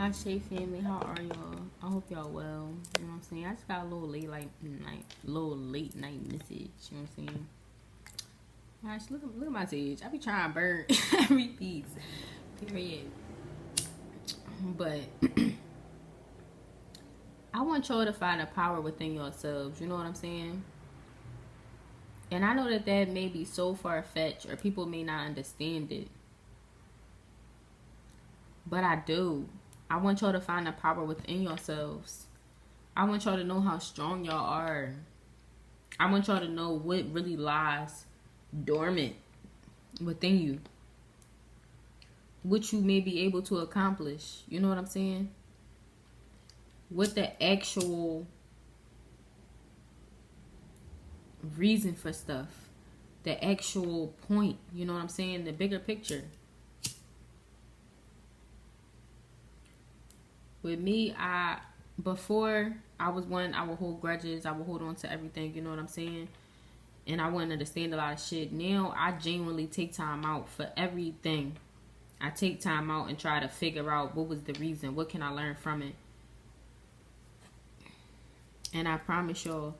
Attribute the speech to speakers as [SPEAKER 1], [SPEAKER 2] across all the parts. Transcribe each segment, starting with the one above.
[SPEAKER 1] Hi, Shay family. How are y'all? I hope y'all well. You know what I'm saying? I just got a little late night message. You know what I'm saying? Gosh, look at my stage. I be trying to burn every piece. Period. But I want y'all to find a power within yourselves. You know what I'm saying? And I know that may be so far fetched, or people may not understand it. But I do. I want y'all to find the power within yourselves. I want y'all to know how strong y'all are. I want y'all to know what really lies dormant within you. What you may be able to accomplish. You know what I'm saying? What the actual reason for stuff. The actual point. You know what I'm saying? The bigger picture. With me, before I was one, I would hold grudges. I would hold on to everything. You know what I'm saying? And I wouldn't understand a lot of shit. Now, I genuinely take time out for everything. I take time out and try to figure out what was the reason. What can I learn from it? And I promise y'all,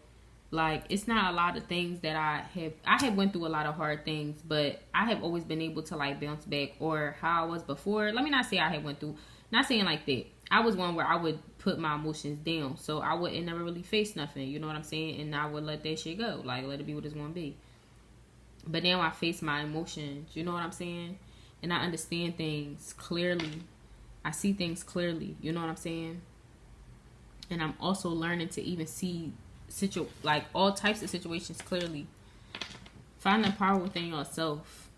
[SPEAKER 1] like, it's not a lot of things that I have went through a lot of hard things, but I have always been able to, like, bounce back, or how I was before. Let me not say I had went through, not saying like that. I was one where I would put my emotions down, so I wouldn't never really face nothing, you know what I'm saying? And I would let that shit go, like, let it be what it's gonna be. But now I face my emotions, you know what I'm saying? And I understand things clearly. I see things clearly, you know what I'm saying? And I'm also learning to even see like all types of situations clearly. Find the power within yourself.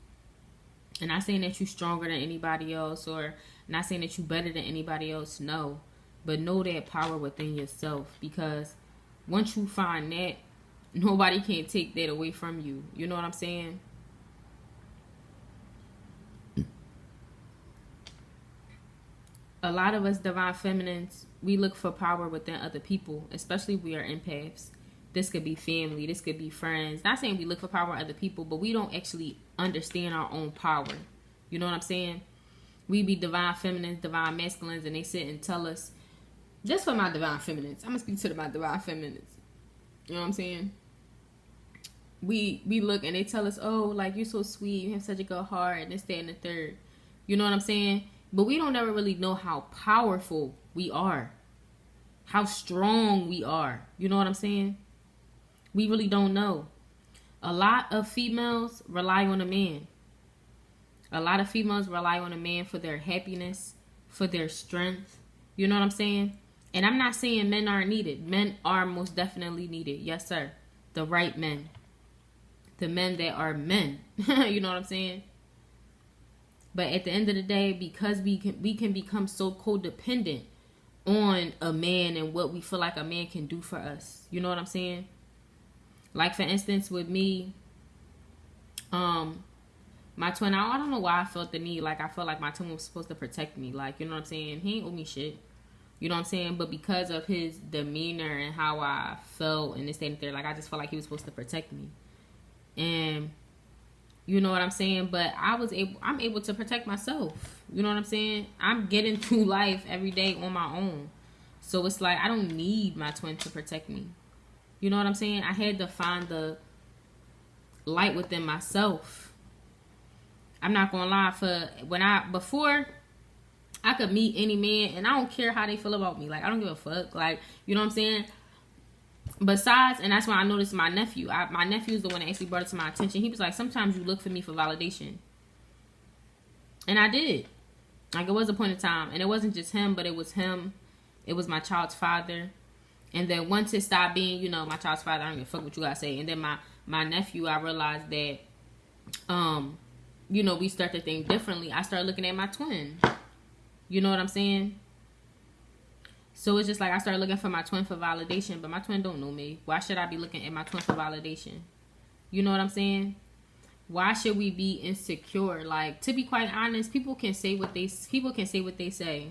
[SPEAKER 1] And not saying that you're stronger than anybody else, or not saying that you're better than anybody else, no. But know that power within yourself, because once you find that, nobody can take that away from you. You know what I'm saying? A lot of us divine feminines, we look for power within other people, especially if we are empaths. This could be family, this could be friends. Not saying we look for power in other people, but we don't actually understand our own power. You know what I'm saying? We be divine feminines, divine masculines, and they sit and tell us, just for my divine feminines, I'm going to speak to my divine feminines. You know what I'm saying? We look and they tell us, oh, like, you're so sweet, you have such a good heart, and this, that, and the third. You know what I'm saying? But we don't ever really know how powerful we are. How strong we are. You know what I'm saying? We really don't know. A lot of females rely on a man. A lot of females rely on a man for their happiness, for their strength. You know what I'm saying? And I'm not saying men aren't needed. Men are most definitely needed. Yes, sir. The right men. The men that are men. You know what I'm saying? But at the end of the day, because we can become so codependent on a man and what we feel like a man can do for us. You know what I'm saying? Like, for instance, with me, my twin, I don't know why I felt the need. Like, I felt like my twin was supposed to protect me. Like, you know what I'm saying? He ain't owe me shit. You know what I'm saying? But because of his demeanor and how I felt and this, that, and there, like, I just felt like he was supposed to protect me. And you know what I'm saying? But I'm able to protect myself. You know what I'm saying? I'm getting through life every day on my own. So it's like, I don't need my twin to protect me. You know what I'm saying? I had to find the light within myself. I'm not gonna lie, before I could meet any man and I don't care how they feel about me. Like, I don't give a fuck. Like, you know what I'm saying? Besides, and that's when I noticed my nephew. My nephew is the one that actually brought it to my attention. He was like, sometimes you look for me for validation. And I did. Like, it was a point in time. And it wasn't just him, but it was him. It was my child's father. And then once it stopped being, you know, my child's father, I don't give a fuck what you gotta say. And then my nephew, I realized that, you know, we start to think differently. I started looking at my twin. You know what I'm saying? So it's just like I started looking for my twin for validation, but my twin don't know me. Why should I be looking at my twin for validation? You know what I'm saying? Why should we be insecure? Like, to be quite honest, people can say what they say.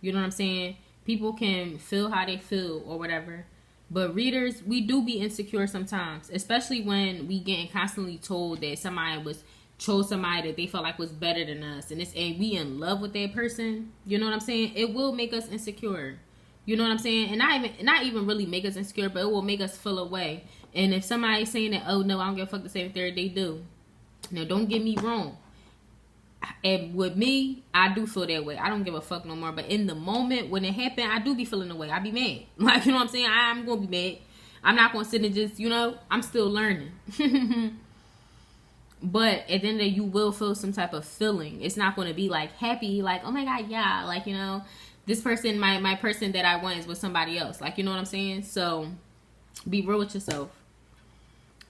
[SPEAKER 1] You know what I'm saying? People can feel how they feel or whatever. But readers, we do be insecure sometimes, especially when we getting constantly told that somebody was chose somebody that they felt like was better than us, and we in love with that person, you know what I'm saying? It will make us insecure. You know what I'm saying? And not even really make us insecure, but it will make us feel away. And if somebody's saying that, oh no, I don't give a fuck the same third, they do. Now don't get me wrong. And with me, I do feel that way. I don't give a fuck no more. But in the moment when it happened, I do be feeling the way. I be mad. Like, you know what I'm saying? I'm gonna be mad. I'm not gonna sit and just, you know, I'm still learning. But at the end of the day, you will feel some type of feeling. It's not going to be like happy, like, oh my God, yeah, like, you know, this person, my person that I want is with somebody else. Like, you know what I'm saying? So be real with yourself.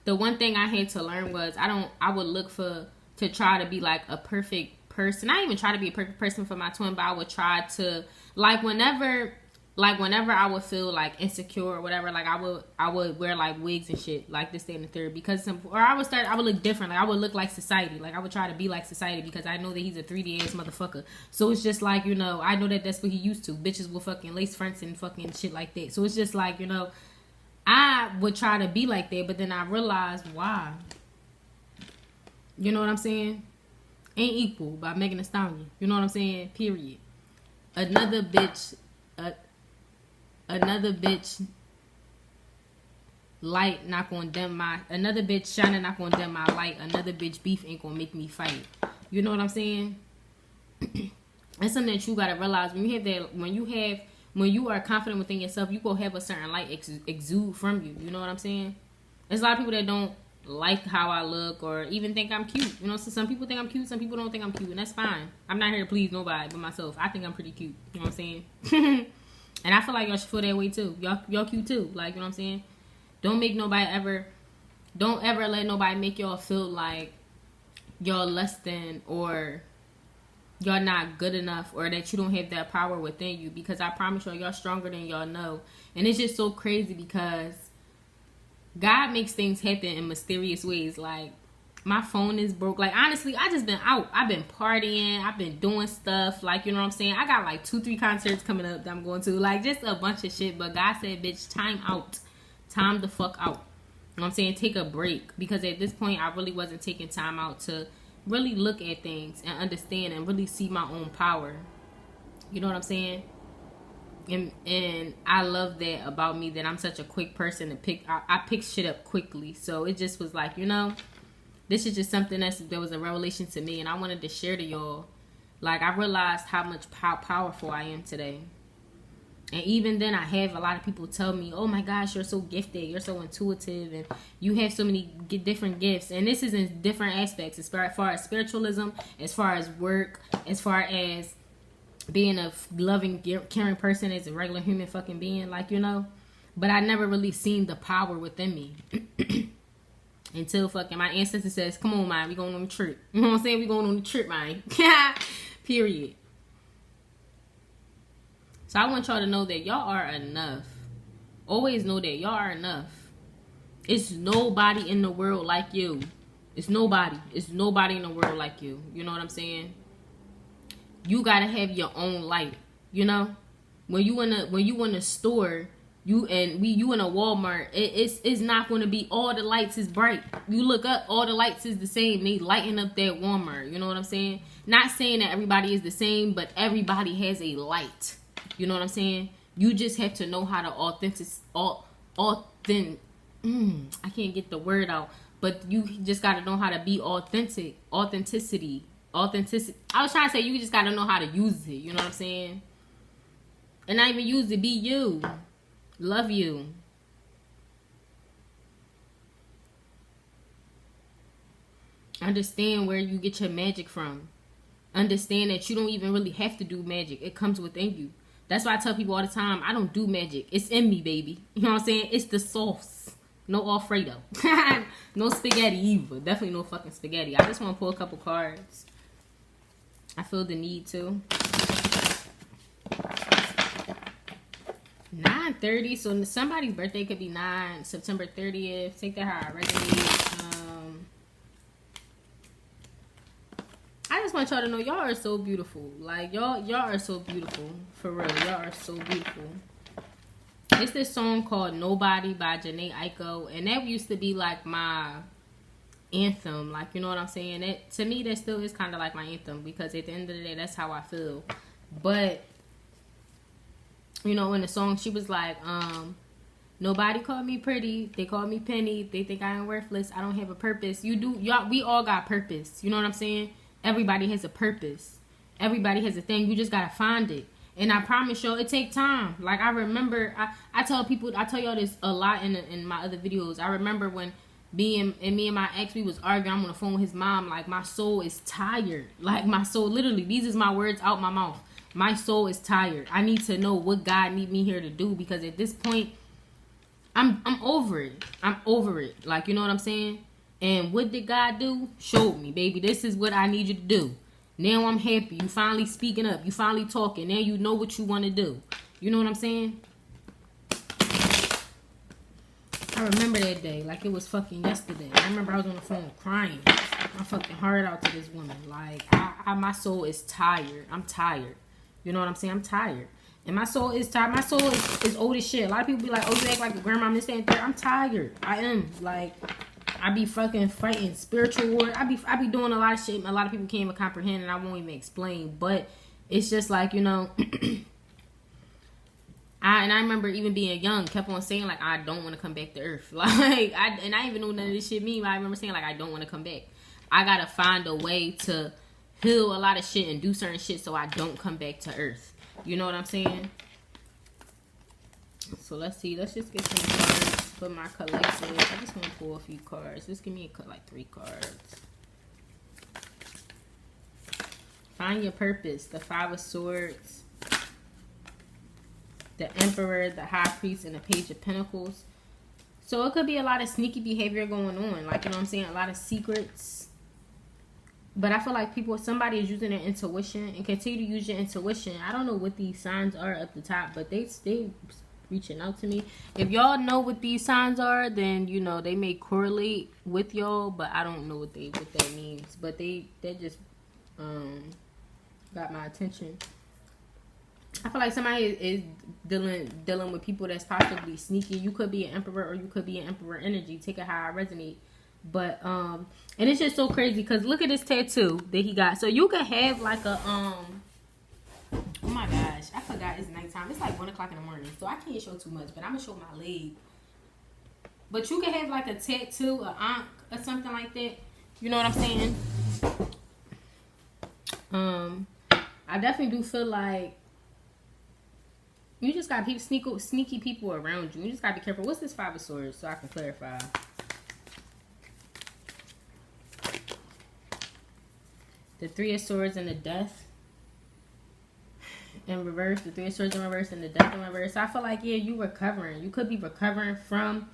[SPEAKER 1] The one thing I had to learn was I would look to try to be like a perfect person. I even try to be a perfect person for my twin, but I would try to, whenever I would feel like insecure or whatever, like I would wear like wigs and shit, like this, day, and the third, because I would look different. Like I would look like society. Like I would try to be like society because I know that he's a 3D ass motherfucker. So it's just like, you know, I know that that's what he used to. Bitches with fucking lace fronts and fucking shit like that. So it's just like, you know, I would try to be like that, but then I realized why. You know what I'm saying? Ain't Equal by Megan Thee Stallion. You know what I'm saying? Period. Another bitch light not gonna dim my, another bitch shining not gonna dim my light. Another bitch beef ain't gonna make me fight. You know what I'm saying? That's something that you gotta realize when you have that. When you are confident within yourself, you gonna have a certain light exude from you. You know what I'm saying? There's a lot of people that don't like how I look or even think I'm cute. You know, so some people think I'm cute, some people don't think I'm cute, and that's fine. I'm not here to please nobody but myself. I think I'm pretty cute. You know what I'm saying? And I feel like y'all should feel that way too. Y'all cute too. Like, you know what I'm saying? Don't ever let nobody make y'all feel like y'all less than or y'all not good enough or that you don't have that power within you, because I promise y'all stronger than y'all know. And it's just so crazy because God makes things happen in mysterious ways. Like, my phone is broke. Like, honestly, I just been out. I've been partying. I've been doing stuff. Like, you know what I'm saying? I got like 2-3 concerts coming up that I'm going to. Like, just a bunch of shit. But God said, bitch, time out. Time the fuck out. You know what I'm saying? Take a break. Because at this point, I really wasn't taking time out to really look at things and understand and really see my own power. You know what I'm saying? And I love that about me, that I'm such a quick person to pick. I pick shit up quickly. So it just was like, you know, this is just something that was a revelation to me, and I wanted to share to y'all. Like, I realized how powerful I am today. And even then, I have a lot of people tell me, oh my gosh, you're so gifted, you're so intuitive, and you have so many different gifts. And this is in different aspects, as far as spiritualism, as far as work, as far as being a loving, caring person, as a regular human fucking being, like, you know. But I never really seen the power within me. Until fucking my ancestor says, come on, man, we going on a trip. You know what I'm saying? We going on a trip, man. Period. So I want y'all to know that y'all are enough. Always know that y'all are enough. It's nobody in the world like you. It's nobody. It's nobody in the world like you. You know what I'm saying? You gotta have your own light. You know? When you in a store, you in a Walmart, it's not going to be all the lights is bright. You look up, all the lights is the same. They lighten up that Walmart. You know what I'm saying? Not saying that everybody is the same, but everybody has a light. You know what I'm saying? You just have to know how to I can't get the word out, but you just got to know how to be authentic. Authenticity. I was trying to say, you just got to know how to use it. You know what I'm saying? And not even use it. Be you. Love you. Understand where you get your magic from. Understand that you don't even really have to do magic. It comes within you. That's why I tell people all the time, I don't do magic. It's in me, baby. You know what I'm saying? It's the sauce. No Alfredo. No spaghetti either. Definitely no fucking spaghetti. I just want to pull a couple cards. I feel the need to. 9/30, so somebody's birthday could be September 30th. Take that how I resonate. I just want y'all to know y'all are so beautiful. Like, y'all are so beautiful. For real, y'all are so beautiful. It's this song called Nobody by Janae Aiko, and that used to be like my anthem. Like, you know what I'm saying? That, to me, that still is kind of like my anthem, because at the end of the day, that's how I feel. But, you know, in the song, she was like, nobody called me pretty. They called me penny. They think I am worthless. I don't have a purpose. You do. Y'all, we all got purpose. You know what I'm saying? Everybody has a purpose. Everybody has a thing. You just got to find it. And I promise y'all, it take time. Like, I remember, I tell people, I tell y'all this a lot in my other videos. I remember when me and my ex, we was arguing. I'm on the phone with his mom. Like, my soul is tired. Like, my soul, literally, these is my words out my mouth. My soul is tired. I need to know what God need me here to do, because at this point, I'm over it. I'm over it. Like, you know what I'm saying? And what did God do? Showed me, baby, this is what I need you to do. Now I'm happy. You finally speaking up. You finally talking. Now you know what you want to do. You know what I'm saying? I remember that day like it was fucking yesterday. I remember I was on the phone crying my fucking heart out to this woman. Like, my soul is tired. I'm tired. You know what I'm saying? I'm tired. And my soul is tired. My soul is old as shit. A lot of people be like, oh, you act like a grandma. I'm just saying, I'm tired. I am. Like, I be fucking fighting spiritual war. I be doing a lot of shit a lot of people can't even comprehend, and I won't even explain. But it's just like, you know, I remember even being young, kept on saying like, I don't want to come back to Earth. Like, I didn't even know none of this shit mean, but I remember saying like, I don't want to come back. I gotta find a way to heal a lot of shit and do certain shit so I don't come back to Earth. You know what I'm saying? So let's see. Let's just get some cards for my collection. I just want to pull a few cards. Just give me like 3 cards. Find your purpose. The 5 of Swords. The Emperor, the High Priest, and the Page of Pentacles. So it could be a lot of sneaky behavior going on. Like, you know what I'm saying? A lot of secrets. But I feel like somebody is using their intuition, and continue to use your intuition. I don't know what these signs are up the top, but they reaching out to me. If y'all know what these signs are, then, you know, they may correlate with y'all, but I don't know what that means. But they just got my attention. I feel like somebody is dealing with people that's possibly sneaky. You could be an Emperor, or you could be an Emperor energy. Take it how I resonate. But and it's just so crazy because look at this tattoo that he got. So you could have like a oh my gosh, I forgot it's nighttime. It's like 1 o'clock in the morning, so I can't show too much, but I'm gonna show my leg. But you could have like a tattoo, a ankh, or something like that. You know what I'm saying? I definitely do feel like you just got people, sneaky people around you. You just gotta be careful. What's this 5 of Swords, so I can clarify? The 3 of Swords and the Death in reverse. The 3 of Swords in reverse and the Death in reverse. So I feel like, yeah, you recovering. You could be recovering from,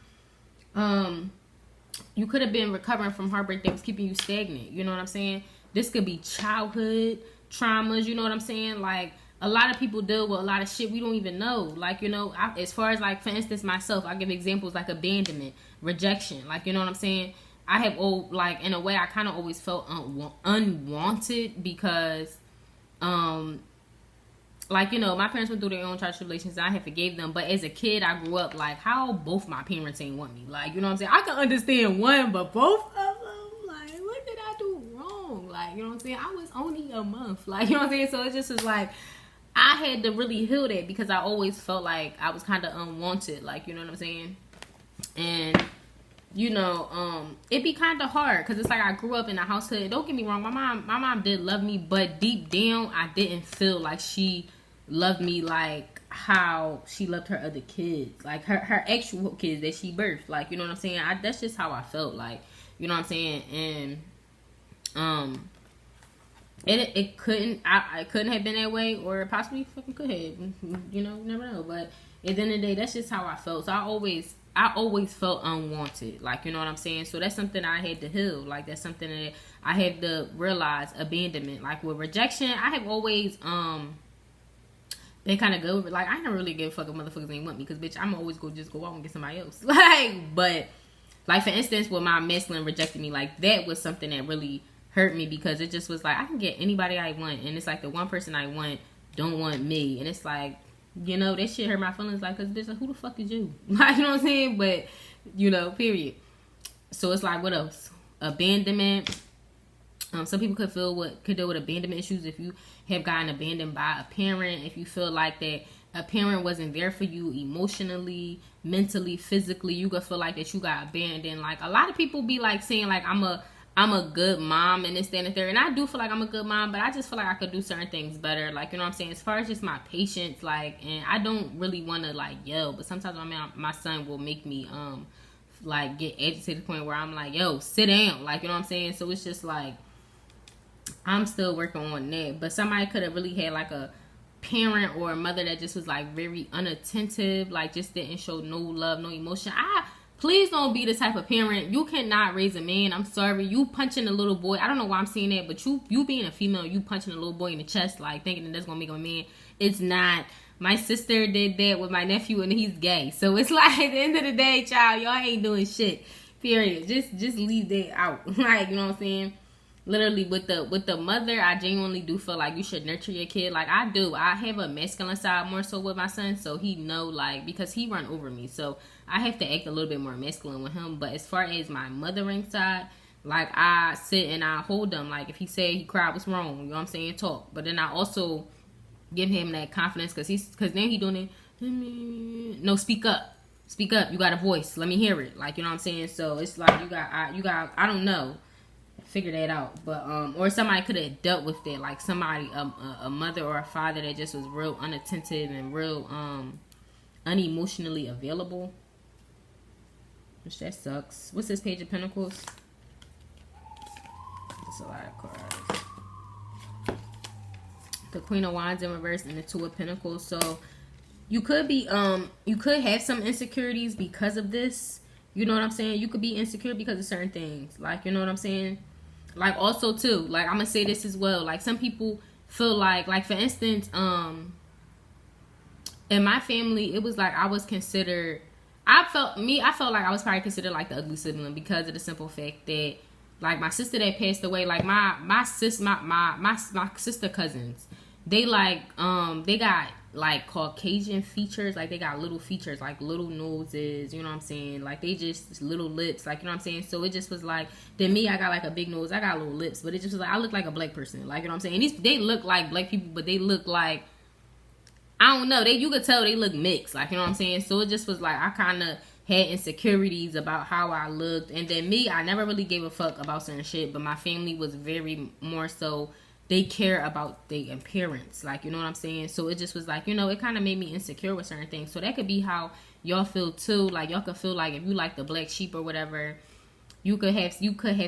[SPEAKER 1] you could have been recovering from heartbreak that was keeping you stagnant. You know what I'm saying? This could be childhood traumas. You know what I'm saying? Like, a lot of people deal with a lot of shit we don't even know. Like, you know, as far as like, for instance, myself, I give examples like abandonment, rejection. Like, you know what I'm saying? I have, like, in a way, I kind of always felt unwanted because, like, you know, my parents went through their own trials and tribulations, and I had forgave them. But as a kid, I grew up, like, how both my parents ain't want me. Like, you know what I'm saying? I can understand one, but both of them, like, what did I do wrong? Like, you know what I'm saying? I was only a month. Like, you know what I'm saying? So it just was like, I had to really heal that because I always felt like I was kind of unwanted. Like, you know what I'm saying? And you know, it be kind of hard because it's like I grew up in a household. Don't get me wrong, my mom did love me, but deep down, I didn't feel like she loved me like how she loved her other kids, like her actual kids that she birthed. Like, you know what I'm saying? That's just how I felt. Like, you know what I'm saying? And it couldn't have been that way, or it possibly fucking could have. You know, never know. But at the end of the day, that's just how I felt. So I always felt unwanted. Like, you know what I'm saying? So that's something I had to heal. Like, that's something that I had to realize. Abandonment. Like, with rejection, I have always been kind of good. Like, I never really give a fuck if motherfuckers ain't want me, because bitch, I'm always just go out and get somebody else. Like, but like, for instance, when my masculine rejected me, like, that was something that really hurt me, because it just was like, I can get anybody I want, and it's like the one person I want don't want me, and it's like, you know, that shit hurt my feelings. Like, cause bitch, like, who the fuck is you? Like, you know what I'm saying? But, you know, period. So it's like, what else? abandonment. Some people could deal with abandonment issues if you have gotten abandoned by a parent. If you feel like that a parent wasn't there for you emotionally, mentally, physically, you could feel like that you got abandoned. Like a lot of people be like saying like I'm a good mom and this, that, and the third. And I do feel like I'm a good mom, but I just feel like I could do certain things better. Like, you know what I'm saying? As far as just my patience, like, and I don't really want to like yell, but sometimes my son will make me like get agitated to the point where I'm like, yo, sit down. Like, you know what I'm saying? So it's just like I'm still working on that. But somebody could have really had like a parent or a mother that just was like very unattentive, like just didn't show no love, no emotion. Please don't be the type of parent. You cannot raise a man. I'm sorry. You punching a little boy. I don't know why I'm saying that, but you being a female, you punching a little boy in the chest, like thinking that that's gonna make him a man. It's not. My sister did that with my nephew, and he's gay. So it's like at the end of the day, child, y'all ain't doing shit. Period. Just leave that out. Like, you know what I'm saying? Literally with the mother, I genuinely do feel like you should nurture your kid. Like I do. I have a masculine side more so with my son, so he know, like, because he run over me, so I have to act a little bit more masculine with him. But as far as my mothering side, like I sit and I hold him. Like if he said he cried, what's wrong? You know what I'm saying? Talk. But then I also give him that confidence because then he doing it. No, speak up. Speak up. You got a voice. Let me hear it. Like, you know what I'm saying? So it's like you got I don't know. Figure that out. But or somebody could have dealt with that, like somebody a mother or a father that just was real unattentive and real unemotionally available, which that sucks. What's this Page of Pentacles? That's a lot of cards. The Queen of Wands in reverse and the Two of Pentacles. So you could be you could have some insecurities because of this. You know what I'm saying? You could be insecure because of certain things, like, you know what I'm saying? Like also too, like I'm gonna say this as well, like some people feel like for instance, in my family, it was like I was considered, I felt like I was probably considered like the ugly sibling because of the simple fact that like my sister that passed away, like my sister cousins, they like they got like Caucasian features, like they got little features, like little noses, you know what I'm saying, like they just little lips, like, you know what I'm saying. So it just was like, then me, I got like a big nose, I got little lips, but it just was like I look like a black person, like, you know what I'm saying. And they look like black people, but they look like, I don't know, you could tell they look mixed, like, you know what I'm saying. So it just was like I kind of had insecurities about how I looked, and then me, I never really gave a fuck about certain shit, but my family was very more so, they care about their appearance, like, you know what I'm saying. So it just was like, you know, it kind of made me insecure with certain things. So that could be how y'all feel too. Like y'all could feel like if you like the black sheep or whatever, you could have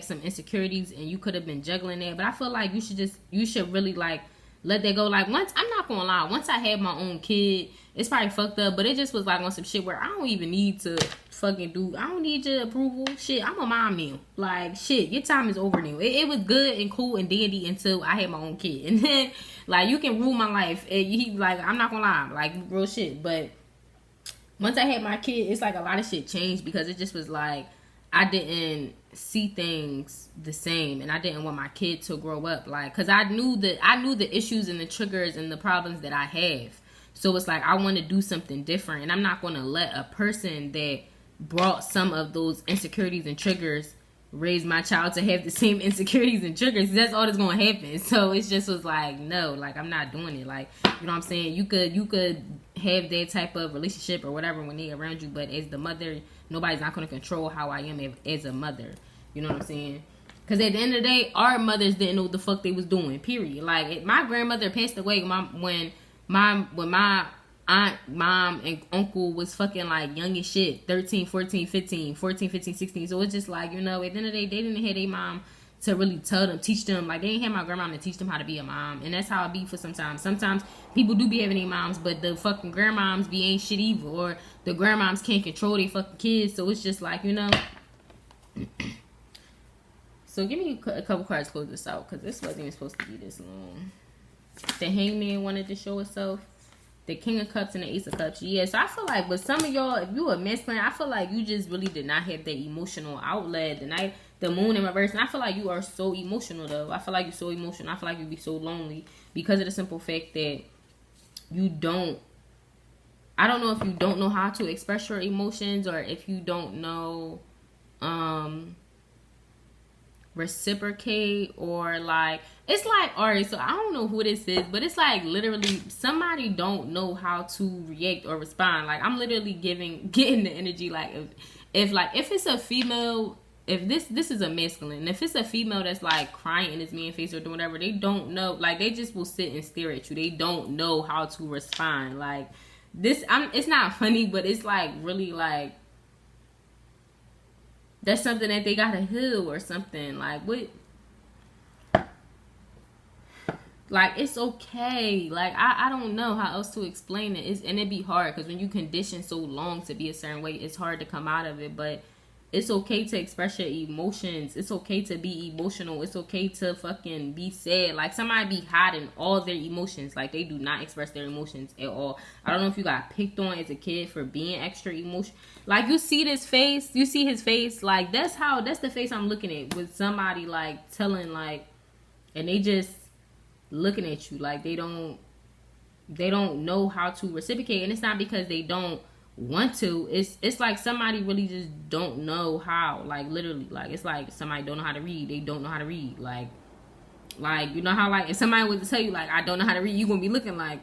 [SPEAKER 1] some insecurities and you could have been juggling that. But I feel like you should really like let that go. Like once, I'm not gonna lie, once I had my own kid, it's probably fucked up, but it just was like on some shit where I don't even need to fucking I don't need your approval. Shit, I'm a mom now. Like shit, your time is over now. It was good and cool and dandy until I had my own kid, and then like you can rule my life. And like I'm not gonna lie, like real shit. But once I had my kid, it's like a lot of shit changed because it just was like I didn't see things the same, and I didn't want my kid to grow up like, because I knew the issues and the triggers and the problems that I have. So it's like I want to do something different, and I'm not going to let a person that brought some of those insecurities and triggers raise my child to have the same insecurities and triggers. That's all that's going to happen. So it just was like, no, like I'm not doing it. Like, you know what I'm saying? You could have that type of relationship or whatever when they around you, but as the mother, nobody's not going to control how I am as a mother. You know what I'm saying? Because at the end of the day, our mothers didn't know what the fuck they was doing, period. Like, my grandmother passed away when my aunt, mom, and uncle was fucking like young as shit, 13, 14, 15, 16. So it's just like, you know, at the end of the day, they didn't have their mom to really teach them. Like, they didn't have my grandma to teach them how to be a mom. And that's how it be for sometimes. Sometimes people do be having their moms, but the fucking grandmoms be ain't shit either. Or the grandmoms can't control their fucking kids. So it's just like, you know. So give me a couple cards to close this out, because this wasn't even supposed to be this long. The Hangman wanted to show itself. The King of Cups and the Ace of Cups. Yeah, so I feel like with some of y'all, if you were masculine, I feel like you just really did not have that emotional outlet. The Moon in reverse, and I feel like you are so emotional though. I feel like you're so emotional. I feel like you'd be so lonely because of the simple fact that you don't, I don't know if you don't know how to express your emotions, or if you don't know reciprocate, or like, it's like, all right, so I don't know who this is, but it's like literally somebody don't know how to react or respond. Like, I'm literally getting the energy, like, if it's a female, if this is a masculine, and if it's a female that's like crying in his man face or doing whatever, they don't know, like, they just will sit and stare at you. They don't know how to respond. Like, it's not funny, but it's like really like, that's something that they gotta heal or something. Like, what? Like, it's okay. Like, I don't know how else to explain it. And it'd be hard because when you condition so long to be a certain way, it's hard to come out of it. But it's okay to express your emotions. It's okay to be emotional. It's okay to fucking be sad. Like, somebody be hiding all their emotions. Like, they do not express their emotions at all. I don't know if you got picked on as a kid for being extra emotional. Like, you see this face. You see his face. Like, that's the face I'm looking at with somebody, like, telling, like, and they just looking at you like they don't know how to reciprocate. And it's not because they don't want to. It's like somebody really just don't know how. Like, literally, like, it's like somebody don't know how to read. They don't know how to read. Like you know how, like, if somebody was to tell you, like, I don't know how to read, you gonna be looking like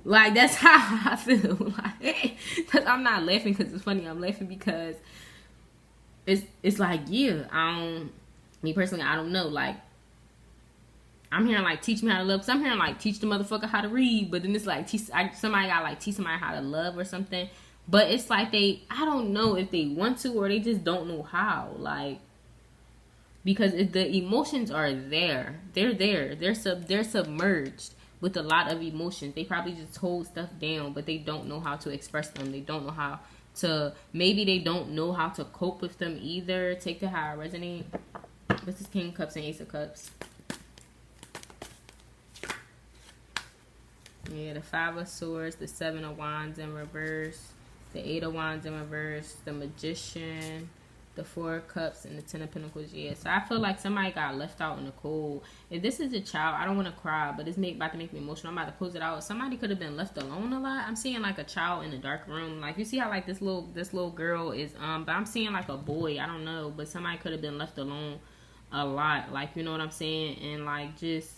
[SPEAKER 1] that's how I feel. Like, cause I'm not laughing because it's funny. I'm laughing because it's like, yeah, me personally, I don't know. Like, I'm hearing, like, teach me how to love. Because I'm hearing, like, teach the motherfucker how to read. But then it's like, somebody got, like, teach somebody how to love or something. But it's like I don't know if they want to or they just don't know how. Like, because the emotions are there. They're there. They're submerged with a lot of emotions. They probably just hold stuff down, but they don't know how to express them. They don't know how to, maybe they don't know how to cope with them either. Take the how I resonate. This is King of Cups and Ace of Cups. Yeah, the Five of Swords, the Seven of Wands in reverse, the Eight of Wands in reverse, the Magician, the Four of Cups, and the Ten of Pentacles. Yeah, so I feel like somebody got left out in the cold. If this is a child, I don't want to cry, but it's about to make me emotional. I'm about to close it out. Somebody could have been left alone a lot. I'm seeing, like, a child in a dark room. Like, you see how, like, this little girl is, but I'm seeing, like, a boy. I don't know, but somebody could have been left alone a lot. Like, you know what I'm saying? And, like, just,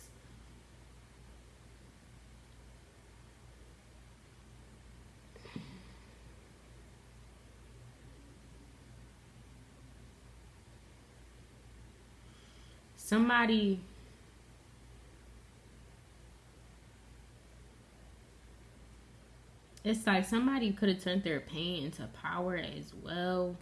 [SPEAKER 1] somebody, it's like somebody could have turned their pain into power as well.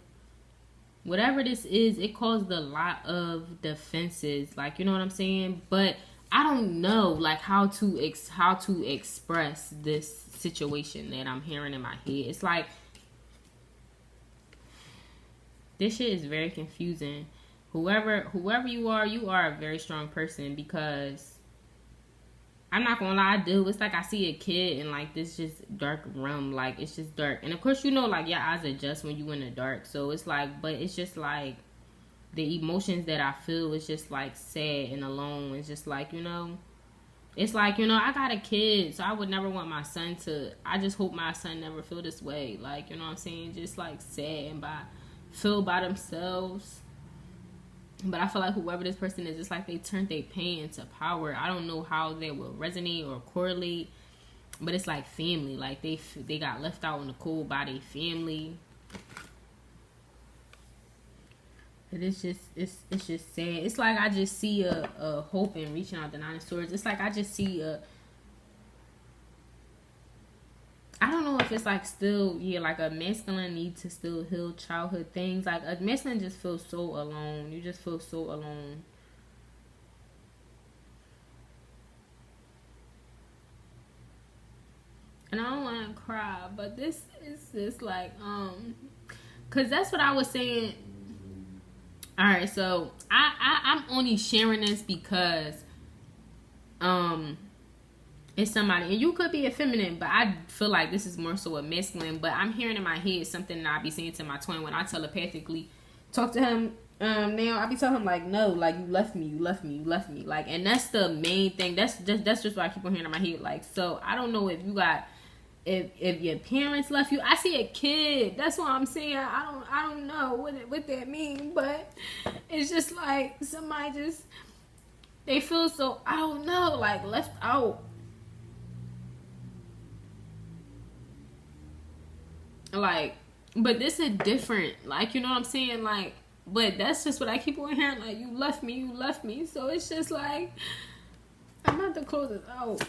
[SPEAKER 1] Whatever this is, it caused a lot of defenses. Like, you know what I'm saying? But I don't know, like, how to express this situation that I'm hearing in my head. It's like, this shit is very confusing. Whoever you are a very strong person, because I'm not gonna lie, dude, it's like I see a kid in, like, this just dark room. Like, it's just dark. And of course, you know, like, your eyes adjust when you in the dark. So it's like, but it's just like the emotions that I feel is just like sad and alone. It's just like, you know, it's like, you know, I got a kid, so I would never want my son to, I just hope my son never feel this way. Like, you know what I'm saying? Just like sad and feel by themselves. But I feel like whoever this person is, it's like they turned their pain into power. I don't know how they will resonate or correlate, but it's like family. Like, they got left out in the cold by their family. And it's just sad. It's like I just see a hope in reaching out the Nine of Swords. It's like I just see I don't know if it's like still, yeah, like a masculine need to still heal childhood things. Like, a masculine just feels so alone. You just feel so alone. And I don't want to cry, but this is just like, because that's what I was saying. All right, so I'm only sharing this because, it's somebody, and you could be a feminine, but I feel like this is more so a masculine. But I'm hearing in my head something that I be saying to my twin when I telepathically talk to him. Now I be telling him, like, no, like, you left me, like, and that's the main thing. That's just what I keep on hearing in my head. Like, so I don't know if you got if your parents left you, I see a kid. That's what I'm saying. I don't know what that mean, but it's just like somebody just, they feel so, I don't know, like left out. Like, but this is different. Like, you know what I'm saying? Like, but that's just what I keep on hearing. Like, you left me. So it's just like, I'm about to close this out.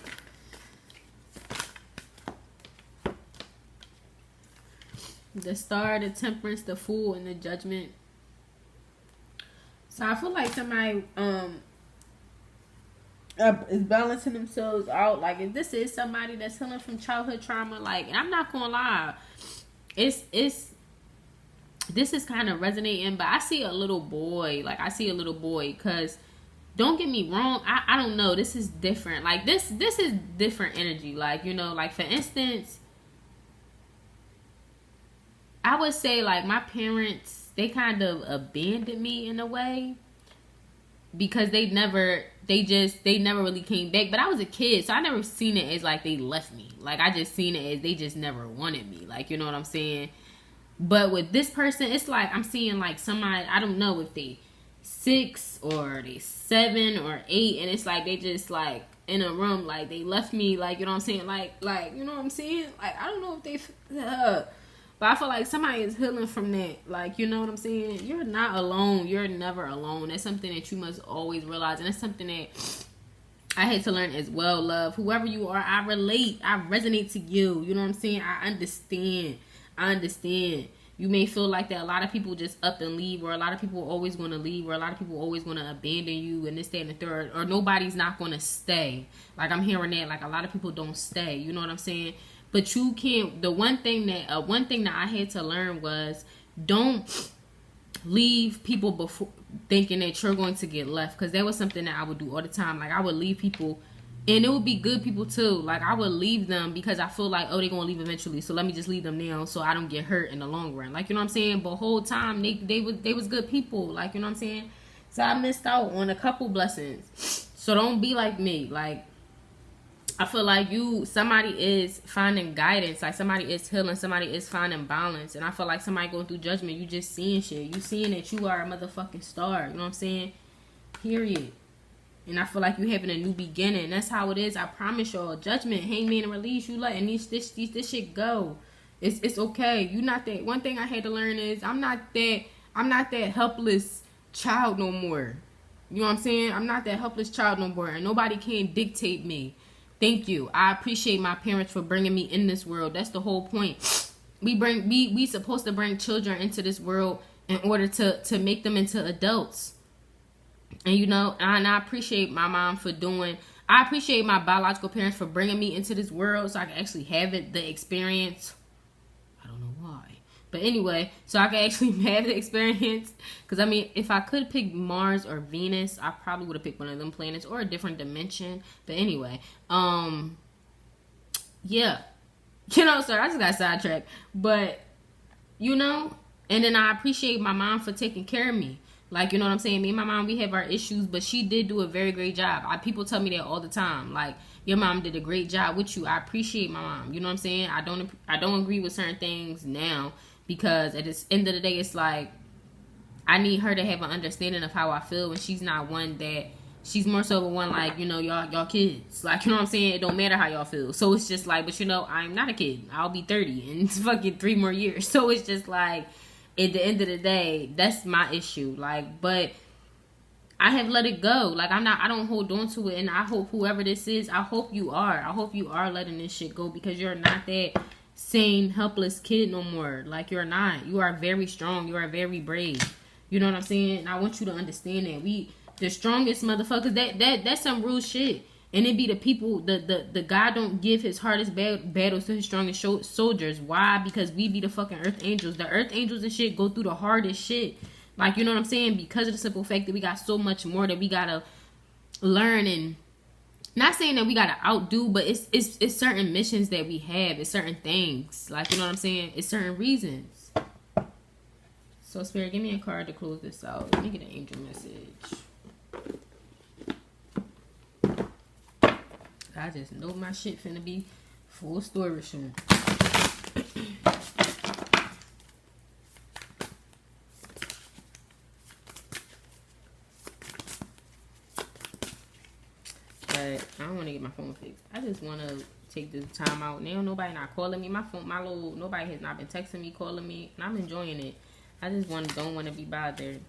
[SPEAKER 1] The Star, the Temperance, the Fool, and the Judgment. So I feel like somebody is balancing themselves out. Like, if this is somebody that's healing from childhood trauma, like, and I'm not gonna lie, this is kind of resonating, but I see a little boy. Like, I see a little boy, because don't get me wrong, I don't know, this is different. Like, this is different energy. Like, you know, like, for instance, I would say, like, my parents, they kind of abandoned me in a way, because they never really came back. But I was a kid, so I never seen it as like they left me. Like, I just seen it as they just never wanted me. Like, you know what I'm saying? But with this person, it's like I'm seeing like somebody, I don't know if they 6 or they 7 or 8, and it's like they just like in a room, like they left me, like, you know what I'm saying? Like, you know what I'm saying? Like, I don't know if they but I feel like somebody is healing from that. Like, you know what I'm saying? You're not alone. You're never alone. That's something that you must always realize. And it's something that I had to learn as well, love. Whoever you are, I relate. I resonate to you. You know what I'm saying? I understand. You may feel like that a lot of people just up and leave, or a lot of people always going to leave, or a lot of people always going to abandon you, and this, that, and the third, or nobody's not going to stay. Like, I'm hearing that. Like, a lot of people don't stay. You know what I'm saying? But you can't. The one thing that I had to learn was, don't leave people before thinking that you're going to get left. Because that was something that I would do all the time. Like, I would leave people, and it would be good people too. Like, I would leave them because I feel like, oh, they're going to leave eventually, so let me just leave them now so I don't get hurt in the long run. Like, you know what I'm saying? But whole time, they was good people. Like, you know what I'm saying? So I missed out on a couple blessings. So don't be like me. Like, I feel like somebody is finding guidance. Like, somebody is healing. Somebody is finding balance. And I feel like somebody going through judgment, you just seeing shit. You seeing that you are a motherfucking star. You know what I'm saying? Period. And I feel like you having a new beginning. That's how it is. I promise y'all. Judgment, hangman, and release. You letting this shit go. It's okay. You not that. One thing I had to learn is I'm not that helpless child no more. You know what I'm saying? I'm not that helpless child no more. And nobody can dictate me. Thank you. I appreciate my parents for bringing me in this world. That's the whole point. We supposed to bring children into this world in order to make them into adults. And, you know, and I appreciate my mom for I appreciate my biological parents for bringing me into this world so I can actually have the experience. I don't know why. But anyway, so I can actually have the experience. Because, I mean, if I could pick Mars or Venus, I probably would have picked one of them planets or a different dimension. But anyway, yeah. You know, sorry, I just got sidetracked. But, you know, and then I appreciate my mom for taking care of me. Like, you know what I'm saying? Me and my mom, we have our issues, but she did do a very great job. People tell me that all the time. Like, your mom did a great job with you. I appreciate my mom. You know what I'm saying? I don't agree with certain things now. Because at the end of the day, it's like, I need her to have an understanding of how I feel. And she's not one that, she's more so the one like, you know, y'all kids. Like, you know what I'm saying? It don't matter how y'all feel. So it's just like, but you know, I'm not a kid. I'll be 30 in fucking 3 more years. So it's just like, at the end of the day, that's my issue. Like, but I have let it go. Like, I don't hold on to it. And I hope whoever this is, I hope you are letting this shit go, because you're not that same helpless kid no more. Like, you're not. You are very strong. You are very brave. You know what I'm saying? And I want you to understand that the strongest motherfuckers, that's some real shit. And it be the people, the God don't give his hardest battles to his strongest soldiers. Why? Because we be the fucking earth angels. The earth angels and shit go through the hardest shit. Like, you know what I'm saying? Because of the simple fact that we got so much more that we gotta learn. And not saying that we gotta outdo, but it's certain missions that we have. It's certain things. Like, you know what I'm saying? It's certain reasons. So, Spirit, give me a card to close this out. Let me get an angel message. I just know my shit finna be Full story soon. But I don't want to get my phone fixed. I just want to take this time out. Now nobody not calling me. My phone, nobody has not been texting me, calling me, and I'm enjoying it. I just don't want to be bothered.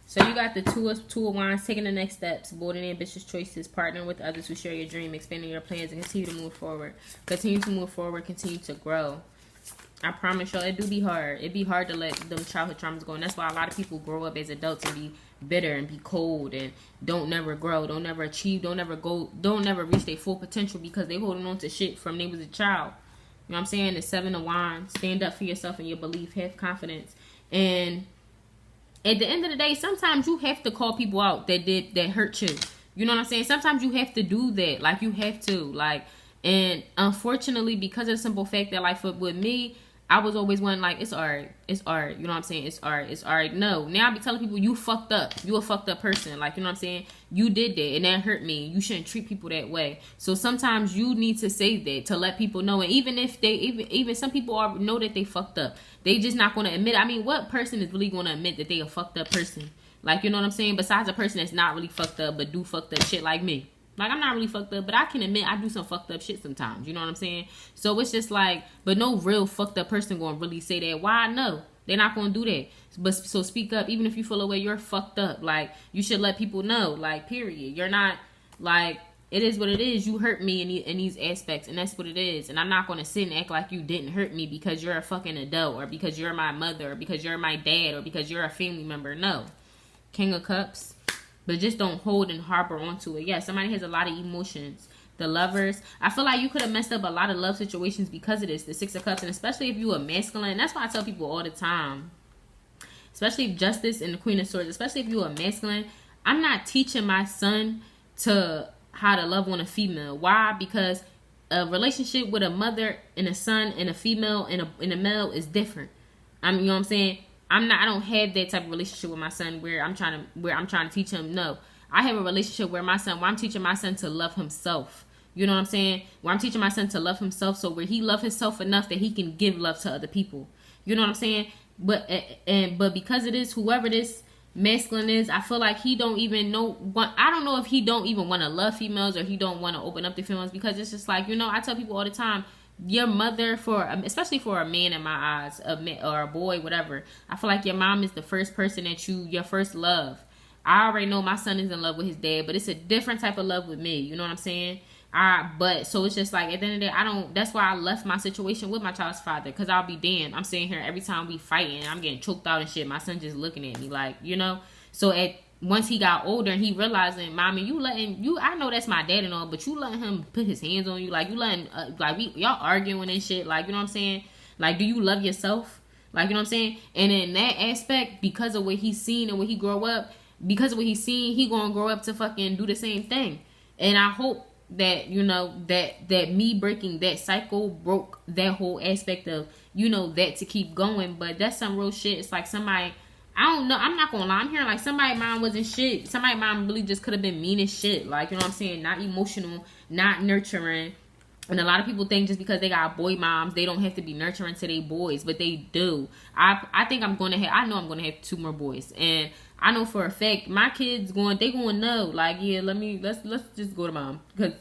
[SPEAKER 1] So you got the two of wands, taking the next steps, bold and ambitious choices, partnering with others who share your dream, expanding your plans, and continue to move forward. Continue to move forward, continue to grow. I promise y'all, it do be hard. It be hard to let them childhood traumas go. And that's why a lot of people grow up as adults and be bitter and be cold and don't never grow, don't never achieve, don't never reach their full potential because they holding on to shit from when they was a child. You know what I'm saying? The 7 of Wands. Stand up for yourself and your belief. Have confidence. And at the end of the day, sometimes you have to call people out that hurt you. You know what I'm saying? Sometimes you have to do that. Like, you have to. Like, and unfortunately, because of the simple fact that, like, with me, I was always one like, it's alright. It's alright. You know what I'm saying? It's alright. It's alright. No. Now I be telling people, you fucked up. You a fucked up person. Like, you know what I'm saying? You did that and that hurt me. You shouldn't treat people that way. So sometimes you need to say that to let people know. And even if they, even some people know that they fucked up, they just not going to admit it. I mean, what person is really going to admit that they a fucked up person? Like, you know what I'm saying? Besides a person that's not really fucked up, but do fucked up shit like me. Like, I'm not really fucked up, but I can admit I do some fucked up shit sometimes. You know what I'm saying? So it's just like, but no real fucked up person going to really say that. Why? No. They're not going to do that. But so speak up. Even if you feel away, you're fucked up. Like, you should let people know. Like, period. You're not, like, it is what it is. You hurt me in these aspects, and that's what it is. And I'm not going to sit and act like you didn't hurt me because you're a fucking adult, or because you're my mother, or because you're my dad, or because you're a family member. No. King of Cups. But just don't hold and harbor onto it. Yeah, somebody has a lot of emotions. The Lovers. I feel like you could have messed up a lot of love situations because of this. The 6 of Cups. And especially if you are masculine. That's why I tell people all the time. Especially Justice and the Queen of Swords. Especially if you are masculine. I'm not teaching my son to how to love on a female. Why? Because a relationship with a mother and a son and a female and a male is different. You know what I'm saying? I don't have that type of relationship with my son where I'm trying to teach him. No, I have a relationship where I'm teaching my son to love himself. You know what I'm saying? Where I'm teaching my son to love himself, so where he love himself enough that he can give love to other people. You know what I'm saying? But because it is whoever this masculine is, I feel like he don't even know. I don't know if he don't even want to love females or he don't want to open up to females, because it's just like, you know, I tell people all the time, your mother, especially for a man in my eyes, or a boy, whatever, I feel like your mom is the first person that your first love. I already know my son is in love with his dad, but it's a different type of love with me. You know what I'm saying? But so it's just like, at the end of the day, that's why I left my situation with my child's father, because I'll be damned. I'm sitting here every time we fighting, I'm getting choked out and shit. My son just looking at me like, you know. So once he got older and he realizing, mommy, I know that's my dad and all, but you letting him put his hands on you, like you letting, y'all arguing and shit, like, you know what I'm saying? Like, do you love yourself? Like, you know what I'm saying? And in that aspect, because of what he's seen and what he grow up, because of what he's seen, he gonna grow up to fucking do the same thing. And I hope that, you know, that me breaking that cycle broke that whole aspect of, you know, that to keep going. But that's some real shit. It's like somebody, I don't know. I'm not gonna lie. I'm hearing like somebody's mom wasn't shit. Somebody's mom really just could have been mean as shit. Like, you know what I'm saying? Not emotional, not nurturing. And a lot of people think just because they got boy moms, they don't have to be nurturing to their boys, but they do. I think I know I'm gonna have 2 more boys, and I know for a fact my kids they gonna know. Like, yeah, let's just go to mom, cause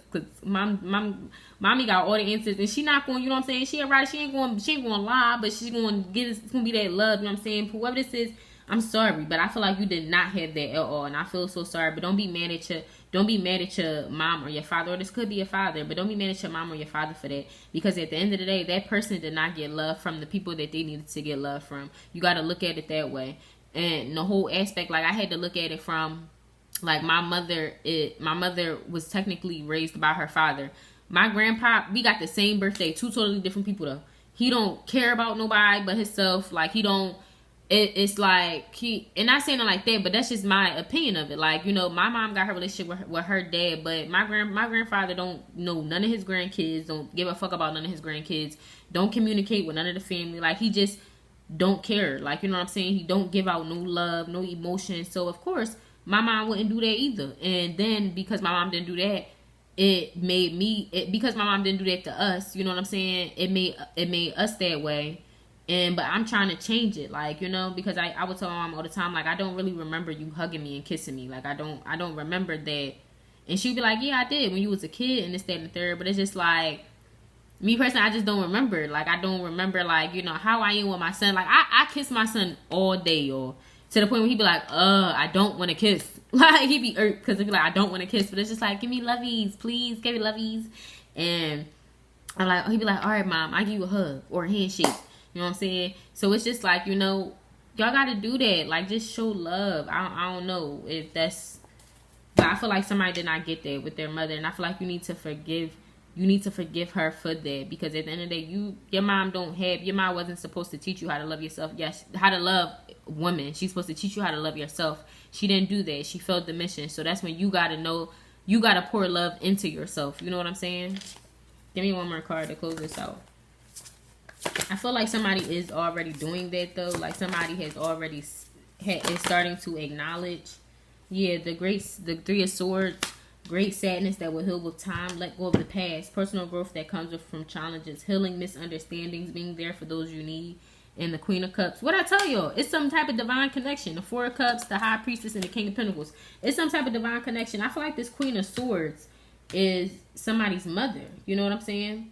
[SPEAKER 1] mommy got all the answers, and she not going. You know what I'm saying? She ain't gonna lie, but she's gonna it's gonna be that love. You know what I'm saying? Whoever this is, I'm sorry, but I feel like you did not have that at all, and I feel so sorry. But don't be mad at your mom or your father, or this could be your father, but don't be mad at your mom or your father for that, because at the end of the day, that person did not get love from the people that they needed to get love from. You got to look at it that way. And the whole aspect, like, I had to look at it from, like, my mother was technically raised by her father. My grandpa, we got the same birthday, 2 totally different people though. He don't care about nobody but himself. Like, he don't, it's like, and not saying it like that, but that's just my opinion of it. Like, you know, my mom got her relationship with her dad, but my grandfather don't know none of his grandkids, don't give a fuck about none of his grandkids, don't communicate with none of the family. Like, he just don't care. Like, you know what I'm saying? He don't give out no love, no emotion. So of course my mom wouldn't do that either. And then because my mom didn't do that, it made me, because my mom didn't do that to us, you know what I'm saying? It made us that way. But I'm trying to change it, like, you know, because I would tell my mom all the time, like, I don't really remember you hugging me and kissing me. Like, I don't remember that. And she'd be like, yeah, I did when you was a kid and this, that, and the third. But it's just like, me personally, I just don't remember. Like, I don't remember, like, you know, how I am with my son. Like, I kiss my son all day, y'all. To the point where he'd be like, I don't want to kiss. Like, he'd be irked because he'd be like, I don't want to kiss. But it's just like, give me lovies, please. Give me lovies. And I'm like, he'd be like, all right, mom, I give you a hug or a handshake. You know what I'm saying? So it's just like, you know, y'all got to do that. Like, just show love. I don't know if that's... But I feel like somebody did not get that with their mother. And I feel like you need to forgive... You need to forgive her for that, because at the end of the day, your mom wasn't supposed to teach you how to love yourself. Yes, how to love women. She's supposed to teach you how to love yourself. She didn't do that. She failed the mission. So that's when you gotta know, you gotta pour love into yourself. You know what I'm saying? Give me one more card to close this out. I feel like somebody is already doing that though. Like somebody has already is starting to acknowledge. Yeah, the Three of Swords. Great sadness that will heal with time. Let go of the past. Personal growth that comes from challenges. Healing misunderstandings. Being there for those you need. And the Queen of Cups. What I tell y'all? It's some type of divine connection. The Four of Cups, the High Priestess, and the King of Pentacles. It's some type of divine connection. I feel like this Queen of Swords is somebody's mother. You know what I'm saying?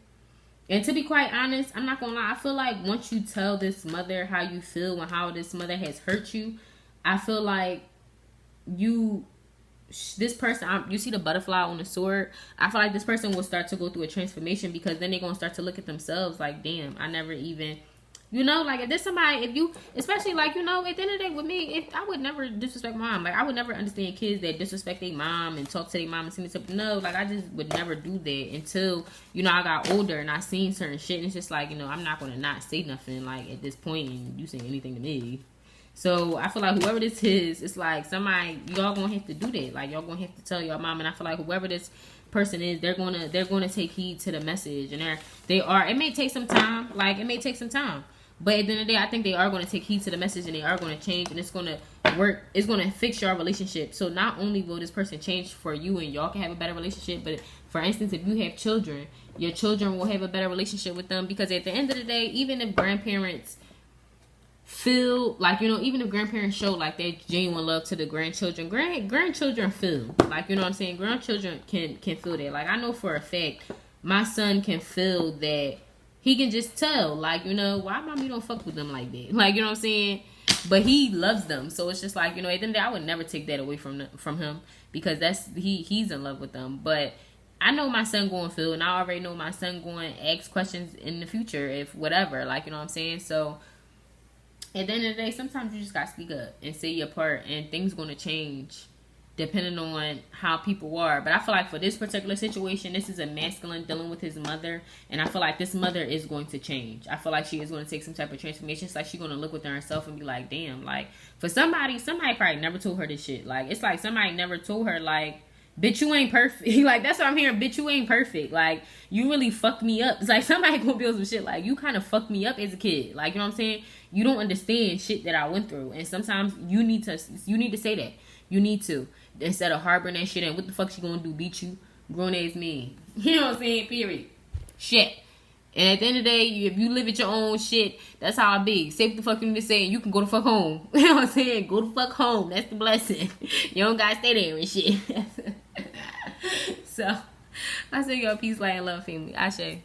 [SPEAKER 1] And to be quite honest, I'm not gonna lie. I feel like once you tell this mother how you feel and how this mother has hurt you, I feel like this person, you see the butterfly on the sword, I feel like this person will start to go through a transformation, because then they're going to start to look at themselves like, damn, I never even, you know, like if there's somebody, if you, especially like, you know, at the end of the day with me, if I would never disrespect mom, like I would never understand kids that disrespect their mom and talk to their mom and see something. No, like I just would never do that until, you know, I got older and I seen certain shit, and it's just like, you know, I'm not going to not say nothing like at this point and you saying anything to me. So I feel like whoever this is, it's like somebody, y'all gonna have to do that. Like y'all gonna have to tell your mom. And I feel like whoever this person is, they're gonna take heed to the message. And it may take some time. Like it may take some time, but at the end of the day, I think they are gonna take heed to the message, and they are gonna change, and it's gonna work. It's gonna fix your relationship. So not only will this person change for you, and y'all can have a better relationship, but for instance, if you have children, your children will have a better relationship with them, because at the end of the day, even if grandparents feel like, you know, even if grandparents show like their genuine love to the grandchildren, grandchildren feel like, you know what I'm saying, grandchildren can feel that. Like I know for a fact my son can feel that. He can just tell, like, you know, why mommy don't fuck with them like that, like, you know what I'm saying, but he loves them. So it's just like, you know, at the end of the day, I would never take that away from him, because that's he's in love with them. But I know my son going to feel, and I already know my son going to ask questions in the future if whatever, like, you know what I'm saying. So at the end of the day, sometimes you just got to speak up and say your part, and things going to change depending on how people are. But I feel like for this particular situation, this is a masculine dealing with his mother, and I feel like this mother is going to change. I feel like she is going to take some type of transformation. It's like she's going to look within herself and be like, damn, like, for somebody probably never told her this shit. Like, it's like somebody never told her, like, bitch, you ain't perfect. Like, that's what I'm hearing. Bitch, you ain't perfect. Like, you really fucked me up. It's like somebody gonna build some shit. Like, you kind of fucked me up as a kid. Like, you know what I'm saying? You don't understand shit that I went through. And sometimes you need to say that. You need to. Instead of harboring that shit, and what the fuck she gonna do? Beat you? Grown ass me. You know what I'm saying? Period. Shit. And at the end of the day, if you live at your own shit, that's how I be. Say what the fuck you need to say, and you can go the fuck home. You know what I'm saying? Go the fuck home. That's the blessing. You don't gotta stay there and shit. So, I say y'all peace, light, and love, family. Ashe.